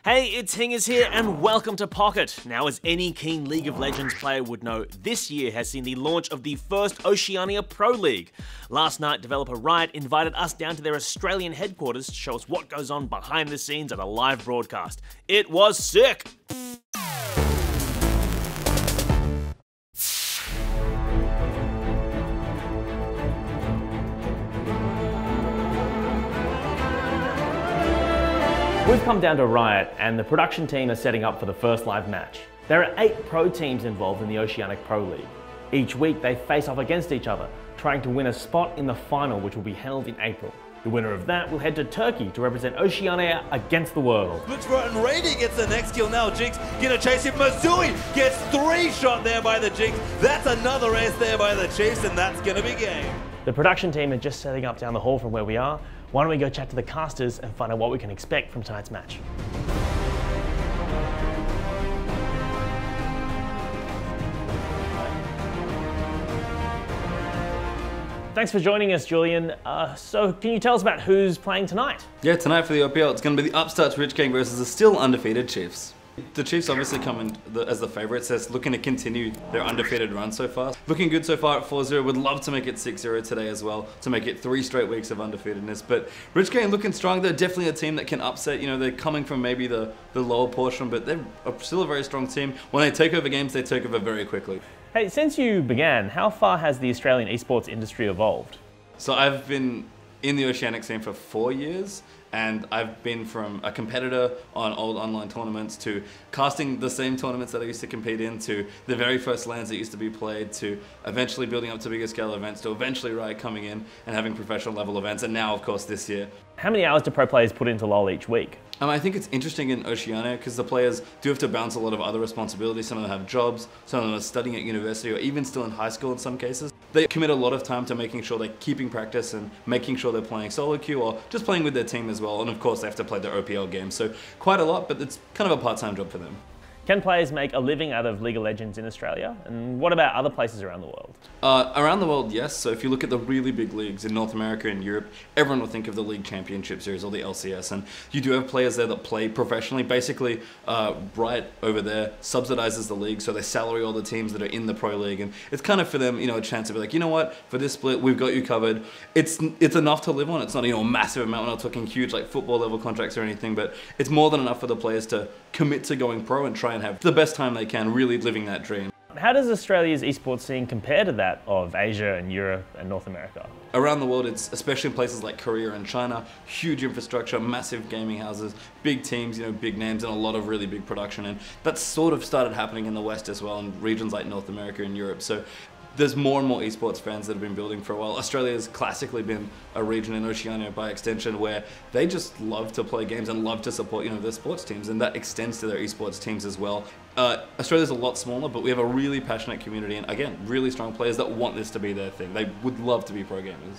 Hey, it's Hingers here, and welcome to Pocket. Now, as any keen League of Legends player would know, this year has seen the launch of the first Oceanic Pro League. Last night, developer Riot invited us down to their Australian headquarters to show us what goes on behind the scenes at a live broadcast. It was sick! We've come down to Riot, and the production team are setting up for the first live match. There are 8 pro teams involved in the Oceanic Pro League. Each week they face off against each other, trying to win a spot in the final, which will be held in April. The winner of that will head to Turkey to represent Oceania against the world. Looks for it, and Rady gets the next kill now. Jinx gonna chase him. Masui gets 3 shot there by the Jinx. That's another ace there by the Chiefs, and that's gonna be game. The production team are just setting up down the hall from where we are. Why don't we go chat to the casters and find out what we can expect from tonight's match. Thanks for joining us, Julian. So can you tell us about who's playing tonight? Yeah, tonight for the OPL, it's going to be the upstarts Rich Gang versus the still undefeated Chiefs. The Chiefs obviously come in as the favourites, so looking to continue their undefeated run so far. Looking good so far at 4-0, would love to make it 6-0 today as well, to make it 3 straight weeks of undefeatedness. But Rich Gang looking strong, they're definitely a team that can upset, you know, they're coming from maybe the lower portion, but they're still a very strong team. When they take over games, they take over very quickly. Hey, since you began, how far has the Australian esports industry evolved? So I've been in the Oceanic scene for 4 years, and I've been from a competitor on old online tournaments to casting the same tournaments that I used to compete in, to the very first LANs that used to be played, to eventually building up to bigger scale events, to eventually Riot coming in and having professional level events, and now of course this year. How many hours do pro players put into LoL each week? I think it's interesting in Oceania because the players do have to balance a lot of other responsibilities. Some of them have jobs, some of them are studying at university or even still in high school in some cases. They commit a lot of time to making sure they're keeping practice and making sure they're playing solo queue or just playing with their team as well. And of course they have to play their OPL games, so quite a lot, but it's kind of a part-time job for them. Can players make a living out of League of Legends in Australia? And what about other places around the world? Around the world, yes. So if you look at the really big leagues in North America and Europe, everyone will think of the League Championship Series or the LCS. And you do have players there that play professionally. Basically, Riot over there subsidizes the league, so they salary all the teams that are in the Pro League. And it's kind of for them, you know, a chance to be like, you know what, for this split, we've got you covered. It's enough to live on. It's not, you know, a massive amount. We're not talking huge like football level contracts or anything, but it's more than enough for the players to commit to going pro and try and have the best time they can, really living that dream. How does Australia's esports scene compare to that of Asia and Europe and North America? Around the world, it's especially in places like Korea and China, huge infrastructure, massive gaming houses, big teams, you know, big names, and a lot of really big production. And that's sort of started happening in the West as well, in regions like North America and Europe. So there's more and more esports fans that have been building for a while. Australia has classically been a region in Oceania by extension where they just love to play games and love to support, you know, their sports teams, and that extends to their esports teams as well. Australia's a lot smaller, but we have a really passionate community and again, really strong players that want this to be their thing. They would love to be pro gamers.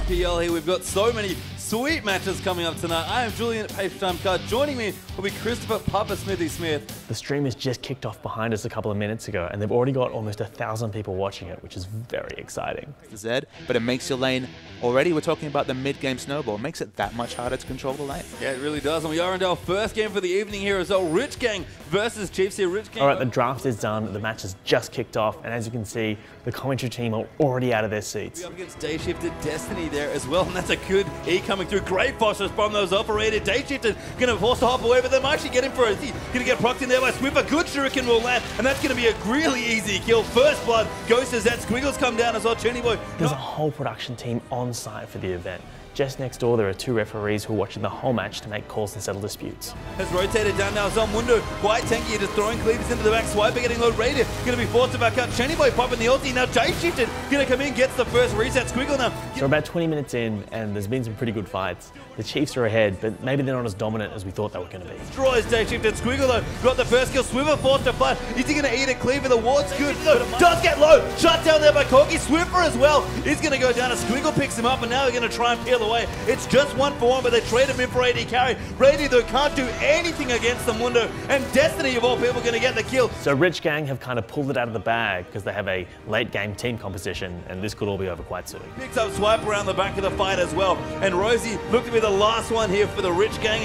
PL here, we've got so many sweet matches coming up tonight. I am Julian at Paper Card. Joining me will be Christopher Papa Smithy Smith. The stream has just kicked off behind us a couple of minutes ago, and they've already got almost 1,000 people watching it, which is very exciting. Zed, but it makes your lane, already we're talking about the mid-game snowball, it makes it that much harder to control the lane. Yeah, it really does, and we are into our first game for the evening here as well. Rich Gang versus Chiefs here. Rich Gang. All right, the draft is done, the match has just kicked off, and as you can see, the commentary team are already out of their seats. We're up against Day Shifted Destiny there as well, and that's a good E coming through. Great phosphorus bomb that was operated. Day Shifted gonna be forced to hop away, but they might actually get him for it. He's gonna get procced in there by Swiffer. Good shuriken will land, and that's gonna be a really easy kill. First blood goes to Zed. Squiggles come down as well. Chenny Boy. There's a whole production team on site for the event. Just next door, there are 2 referees who are watching the whole match to make calls and settle disputes. Has rotated down now. Zomwundo quite tanky, just throwing cleavers into the back. Swiper getting low rated. Gonna be forced to back out. Chenny Boy popping the ulti. Now Day Shifted gonna come in, gets the first reset. Squiggle now. So we're about 20 minutes in, and there's been some pretty good fights. The Chiefs are ahead, but maybe they're not as dominant as we thought they were going to be. Destroys Day Shifted. Squiggle though got the first kill. Swiffer forced to fight. Is he gonna eat a cleaver? The ward's good. Does get low. Shut down there by Corky. Swiffer as well is gonna go down. A Squiggle picks him up, and now they're gonna try and peel away. the way. It's just 1-for-1, but they trade him in for AD carry. Brady, though, can't do anything against the Mundo, and Destiny, of all people, going to get the kill. So Rich Gang have kind of pulled it out of the bag because they have a late game team composition, and this could all be over quite soon. Picks up Swipe around the back of the fight as well, and Rosie looked to be the last one here for the Rich Gang.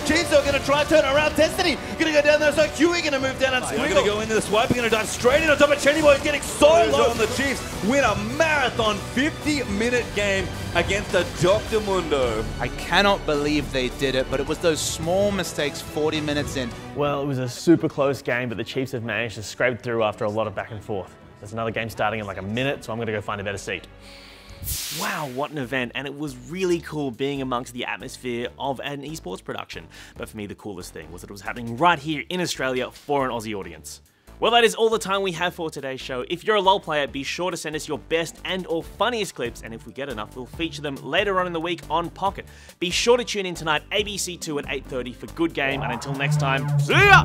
Chainsaw going to try and turn around. Destiny going to go down there, so Huey going to move down and Squiggle. Going to go into the Swipe, going to dive straight in on top of Chenny Boy. He's getting so low on the Chiefs. Win a marathon 50-minute game against the Dr. Mundo. I cannot believe they did it, but it was those small mistakes 40 minutes in. Well, it was a super close game, but the Chiefs have managed to scrape through after a lot of back and forth. There's another game starting in like a minute, so I'm going to go find a better seat. Wow, what an event, and it was really cool being amongst the atmosphere of an esports production. But for me, the coolest thing was that it was happening right here in Australia for an Aussie audience. Well, that is all the time we have for today's show. If you're a LoL player, be sure to send us your best and or funniest clips, and if we get enough, we'll feature them later on in the week on Pocket. Be sure to tune in tonight, ABC2 at 8:30 for Good Game, and until next time, see ya!